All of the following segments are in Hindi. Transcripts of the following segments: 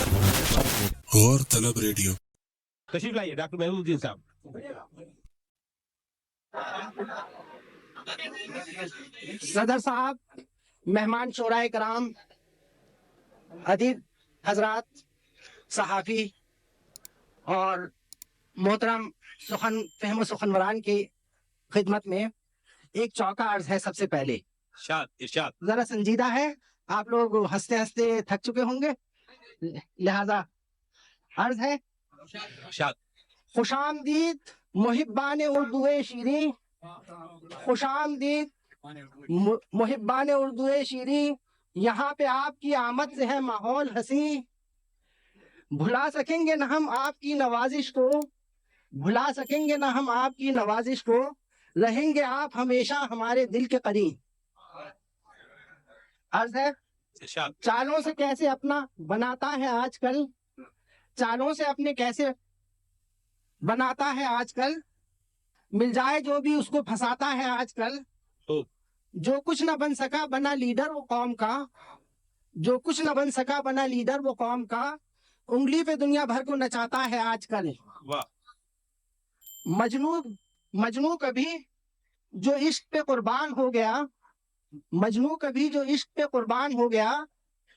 गौर तलब रेडियो। तशरीफ लाइए डॉक्टर महबूबुद्दीन साहब। सदर साहब, मेहमान शोराए कराम, अदीब हजरात, सहाफ़ी और मोहतरम सुखन फहम सुखनवरान की खिदमत में एक चौका अर्ज है। सबसे पहले इरशाद इरशाद। जरा संजीदा है, आप लोग हंसते हंसते थक चुके होंगे, लिहाजा अर्ज है। इरशाद। खुशामदीद मुहिब्बान उर्दूए शीरी, खुशामदीद मुहिब्बान उर्दूए शीरी, यहाँ पे आपकी आमद से है माहौल हंसी। भुला सकेंगे न हम आपकी नवाजिश को, भुला सकेंगे न हम आपकी नवाजिश को, रहेंगे आप हमेशा हमारे दिल के करीब। अर्ज है, चालों से कैसे अपना बनाता है आजकल, चालों से अपने कैसे बनाता है आजकल, मिल जाए जो भी उसको फंसाता है आजकल। जो कुछ न बन सका बना लीडर वो कौम का, जो कुछ न बन सका बना लीडर वो कौम का, उंगली पे दुनिया भर को नचाता है आजकल। मजनू मजनू कभी जो इश्क पे कुर्बान हो गया, मजनू कभी जो इश्क पे कुर्बान हो गया,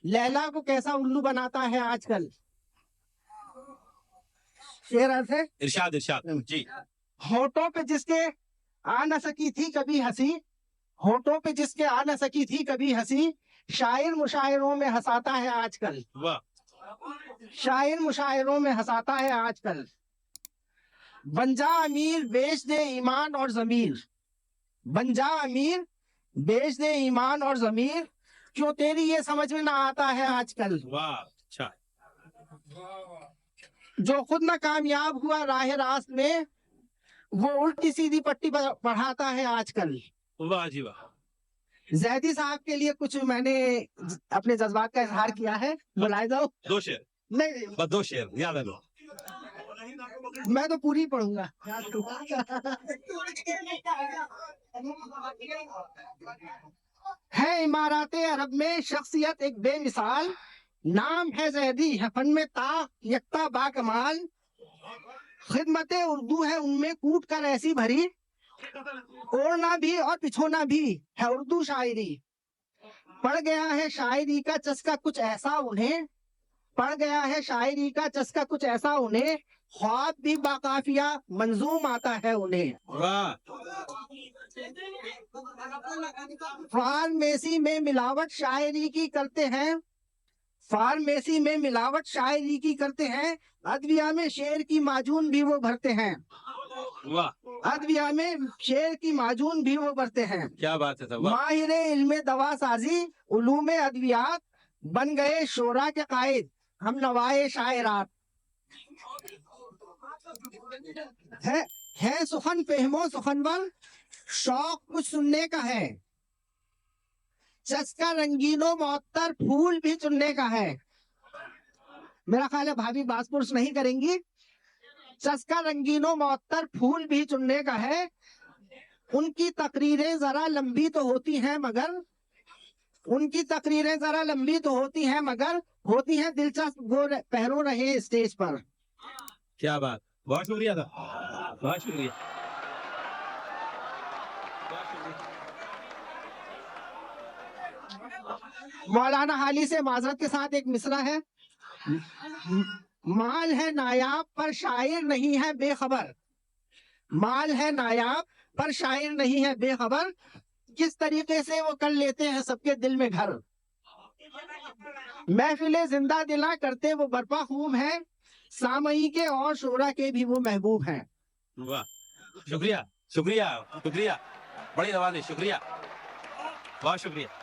लैला को कैसा उल्लू बनाता है आजकल। शेर अर्थ है। इरशाद इरशाद जी। होठों पे जिसके आ न सकी थी कभी हंसी, होठों पे जिसके आ न सकी थी कभी हंसी, शायर मुशायरों में हंसाता है आजकल। वाह। शायर मुशायरों में हंसाता है आजकल। बन जा अमीर बेच दे ईमान और जमीर, बन जा अमीर बेच दे ईमान और जमीर, क्यों तेरी ये समझ में ना आता है आजकल। वाह अच्छा। जो खुद ना कामयाब हुआ राह रास्त में, वो उल्टी सीधी पट्टी पढ़ाता है आजकल। वाह जी वाह। जैदी साहब के लिए कुछ मैंने अपने जज्बात का इजहार किया है, बुलाए जाओ। दो शेर नहीं, बस दो शेर याद है। मैं तो पूरी पढ़ूंगा। है इमाराते अरब में शख्सियत एक बेमिसाल, नाम है जैदी है फन में ता यक्ता बाकमाल, खिदमत उर्दू है उनमें कूट कर ऐसी भरी, ओढ़ना भी और पिछोना भी है उर्दू शायरी। पड़ गया है शायरी का चस्का कुछ ऐसा उन्हें, पड़ गया है शायरी का चस्का कुछ ऐसा उन्हें, ख्वाब भी बाकाफिया मंजूम आता है उन्हें। वाह। फार्मेसी में मिलावट शायरी की करते हैं, फार्मेसी में मिलावट शायरी की करते हैं, अदविया में शेर की माजून भी वो भरते हैं। वाह। अदविया में शेर की माजून भी वो भरते हैं। क्या बात है। माहिरे इल्मे दवा साजी उलूमे अद्वियात, बन गए शोरा के कायद हम नवाए शायरात। है सुखन फहमो सुखनवर, शौक कुछ सुनने का है, चस्का रंगीनो मौतर फूल भी चुनने का है। मेरा ख्याल है भाभी बासपुरुष नहीं करेंगी। चस्का रंगीनो मौतर फूल भी चुनने का है, उनकी तकरीरें जरा लंबी तो होती हैं मगर, उनकी तकरीरें जरा लंबी तो होती हैं मगर, होती हैं दिलचस्प वो पहरों रहे स्टेज पर। क्या बात, बहुत शुक्रिया था, बहुत शुक्रिया। मौलाना हाली से माजरत के साथ एक मिसरा है। माल है नायाब पर शायर नहीं है बेखबर, माल है नायाब पर शायर नहीं है बेखबर, किस तरीके से वो कर लेते हैं सबके दिल में घर। महफिले जिंदा दिला करते वो बर्पा खूब है, सामई के और शोरा के भी वो महबूब हैं। वाह, शुक्रिया शुक्रिया शुक्रिया, बड़ी नवाज़िश, शुक्रिया, बहुत शुक्रिया।